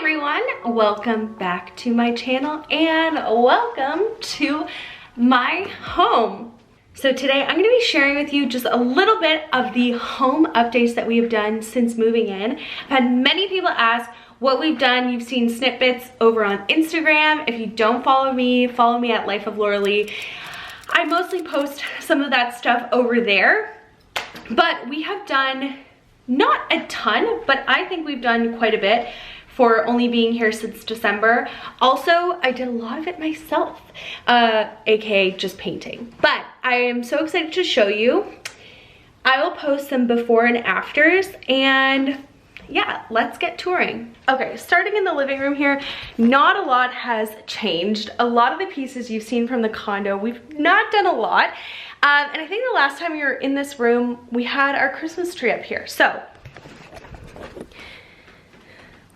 everyone, welcome back to my channel and welcome to my home. So today I'm going to be sharing with you just a little bit of the home updates that we have done since moving in. I've had many people ask what we've done. You've seen snippets over on Instagram. If you don't follow me at Life of Laura-Lee. I mostly post some of that stuff over there, but we have done not a ton, but I think we've done quite a bit for only being here since December. Also, I did a lot of it myself, aka just painting. But I am so excited to show you. I will post some before and afters, and yeah, let's get touring. Okay, starting in the living room here, not a lot has changed. A lot of the pieces you've seen from the condo, we've not done a lot. And I think the last time we were in this room, we had our Christmas tree up here. So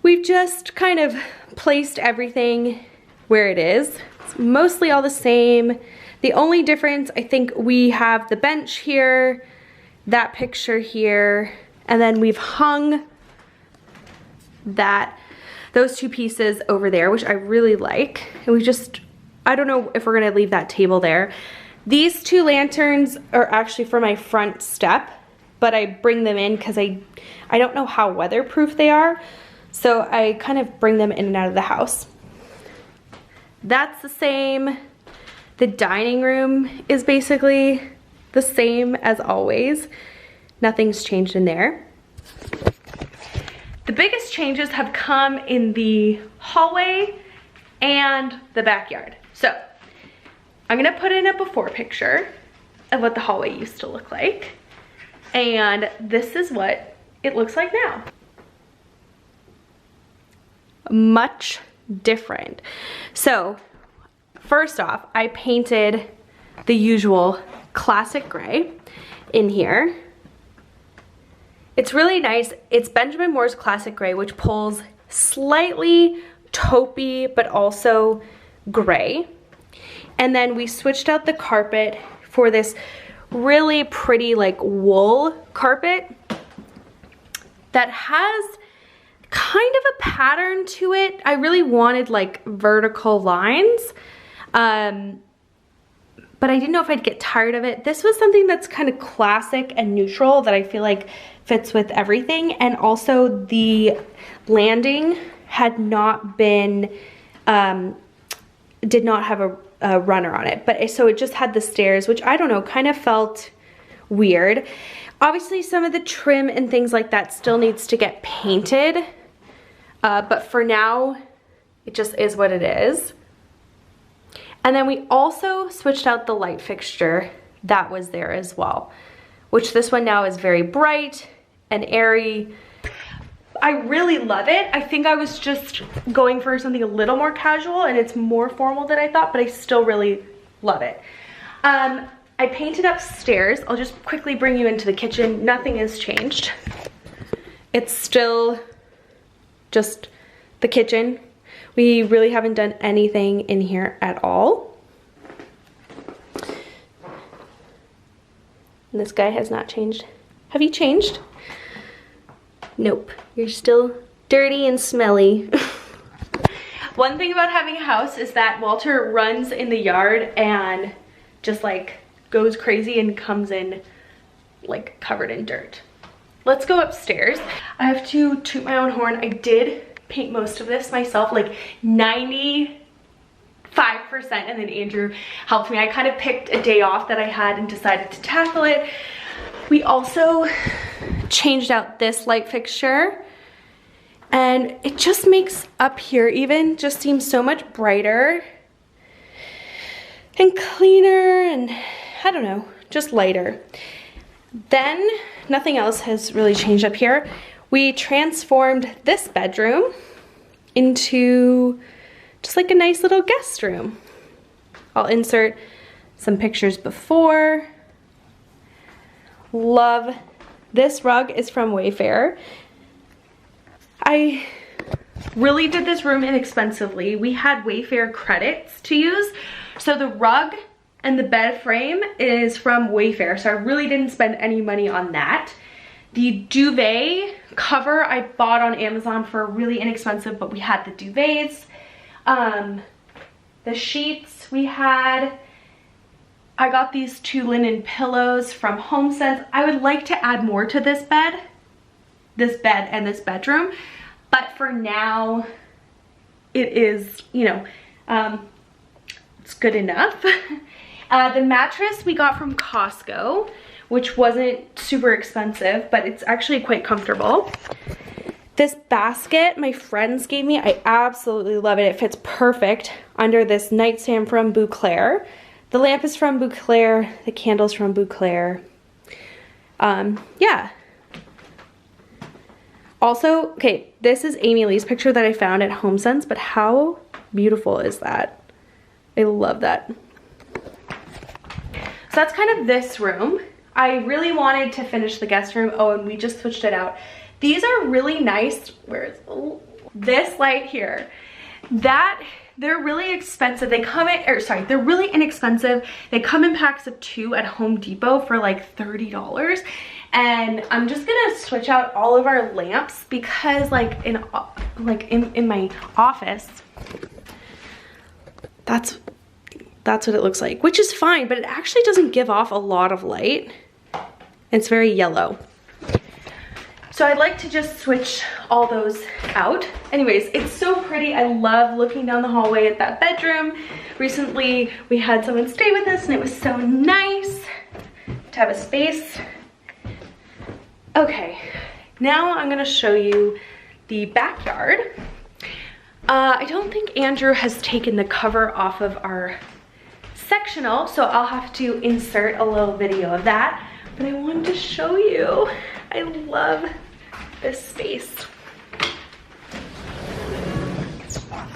we've just kind of placed everything where it is. It's mostly all the same. The only difference, I think we have the bench here, that picture here, and then we've hung those two pieces over there, which I really like. And we just, I don't know if we're gonna leave that table there. These two lanterns are actually for my front step, but I bring them in because I don't know how weatherproof they are. So I kind of bring them in and out of the house. That's the same. The dining room is basically the same as always. Nothing's changed in there. The biggest changes have come in the hallway and the backyard. So I'm gonna put in a before picture of what the hallway used to look like. And this is what it looks like now. Much different. So first off, I painted the usual classic gray in here. It's really nice. It's Benjamin Moore's classic gray, which pulls slightly taupey but also gray. And then we switched out the carpet for this really pretty like wool carpet that has kind of a pattern to it. I really wanted like vertical lines, but I didn't know if I'd get tired of it. This was something that's kind of classic and neutral that I feel like fits with everything. And also the landing had not been, did not have a runner on it, but so it just had the stairs, which I don't know, kind of felt weird. Obviously some of the trim and things like that still needs to get painted, but for now it just is what it is. And then we also switched out the light fixture that was there as well, which this one now is very bright and airy. I really love it. I think I was just going for something a little more casual and it's more formal than I thought, but I still really love it. I painted upstairs. I'll just quickly bring you into the kitchen. Nothing has changed. It's still just the kitchen. We really haven't done anything in here at all. And this guy has not changed. Have you changed? Nope, you're still dirty and smelly. One thing about having a house is that Walter runs in the yard and just like goes crazy and comes in like covered in dirt. Let's go upstairs. I have to toot my own horn. I did paint most of this myself, like 95%, and then Andrew helped me. I kind of picked a day off that I had and decided to tackle it. We also changed out this light fixture and it just makes up here even just seems so much brighter and cleaner and I don't know, just lighter. Then nothing else has really changed up here. We transformed this bedroom into just like a nice little guest room. I'll insert some pictures before. Love this rug is from Wayfair. I really did this room inexpensively. We had Wayfair credits to use. So the rug and the bed frame is from Wayfair. So I really didn't spend any money on that. The duvet cover I bought on Amazon for really inexpensive, but we had the duvets. The sheets we had. I got these 2 linen pillows from HomeSense. I would like to add more to this bed and this bedroom, but for now it is, you know, it's good enough. The mattress we got from Costco, which wasn't super expensive, but it's actually quite comfortable. This basket my friends gave me, I absolutely love it. It fits perfect under this nightstand from Bouclair. The lamp is from Bouclair, the candle's from Bouclair. Yeah. Also, okay, this is Amy Lee's picture that I found at HomeSense, but how beautiful is that? I love that. So that's kind of this room. I really wanted to finish the guest room. Oh, and we just switched it out. These are really nice. Where is this light here? They're really expensive. They come in, or sorry, they're really inexpensive. They come in packs of 2 at Home Depot for like $30. And I'm just gonna switch out all of our lamps because like in my office, that's what it looks like, which is fine, but it actually doesn't give off a lot of light. It's very yellow. So I'd like to just switch all those out. Anyways, it's so pretty. I love looking down the hallway at that bedroom. Recently, we had someone stay with us and it was so nice to have a space. Okay, now I'm gonna show you the backyard. I don't think Andrew has taken the cover off of our sectional, so I'll have to insert a little video of that. But I wanted to show you. I love this space. I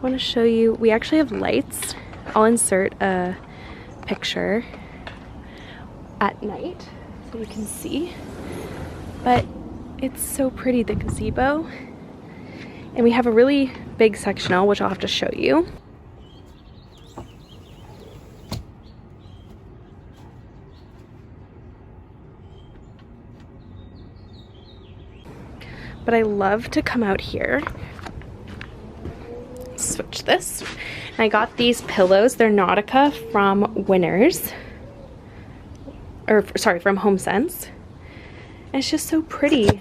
want to show you, we actually have lights. I'll insert a picture at night so you can see. But it's so pretty, the gazebo. And we have a really big sectional, which I'll have to show you. But I love to come out here. Switch this. And I got these pillows. They're Nautica from Winners. Or sorry, from HomeSense. And it's just so pretty.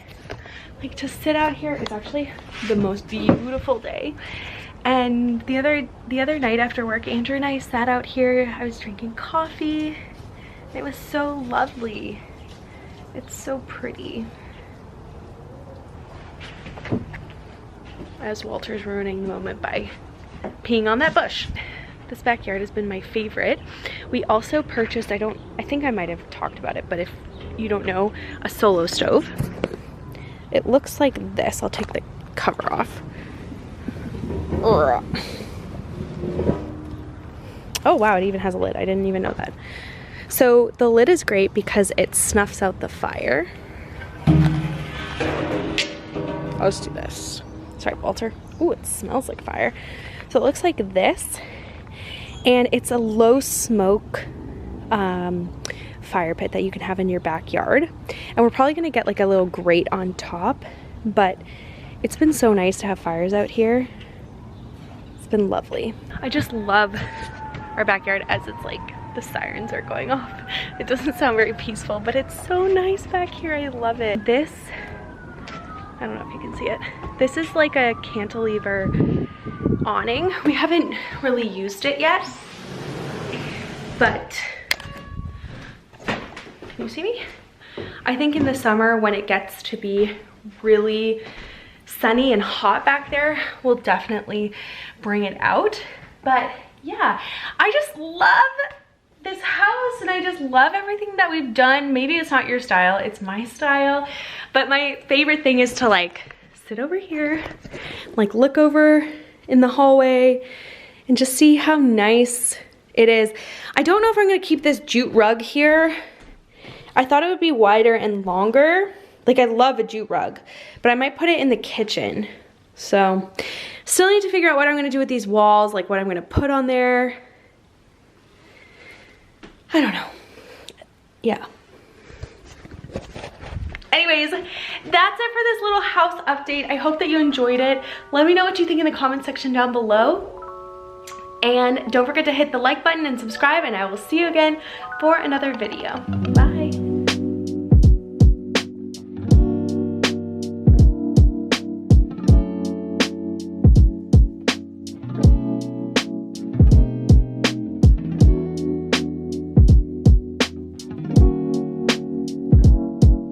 Like to sit out here is actually the most beautiful day. And the other night after work, Andrew and I sat out here. I was drinking coffee. It was so lovely. It's so pretty. As Walter's ruining the moment by peeing on that bush. This backyard has been my favorite. We also purchased, I think I might have talked about it, but if you don't know, a solo stove. It looks like this. I'll take the cover off. Oh wow, it even has a lid. I didn't even know that. So the lid is great because it snuffs out the fire. Let's do this. Sorry, Walter. Ooh, it smells like fire. So it looks like this, and it's a low smoke fire pit that you can have in your backyard. And we're probably gonna get like a little grate on top, but it's been so nice to have fires out here. It's been lovely. I just love our backyard as it's like the sirens are going off. It doesn't sound very peaceful, but it's so nice back here. I love it. This, I don't know if you can see it. This is like a cantilever awning. We haven't really used it yet, but can you see me? I think in the summer when it gets to be really sunny and hot back there, we'll definitely bring it out. But yeah, I just love this house and I just love everything that we've done. Maybe it's not your style, it's my style. But my favorite thing is to like sit over here, like look over in the hallway and just see how nice it is. I don't know if I'm gonna keep this jute rug here. I thought it would be wider and longer. Like I love a jute rug, but I might put it in the kitchen. So still need to figure out what I'm gonna do with these walls, like what I'm gonna put on there. I don't know. yeah. Anyways, that's it for this little house update. I hope that you enjoyed it. Let me know what you think in the comment section down below. And don't forget to hit the like button and subscribe, and I will see you again for another video. Bye.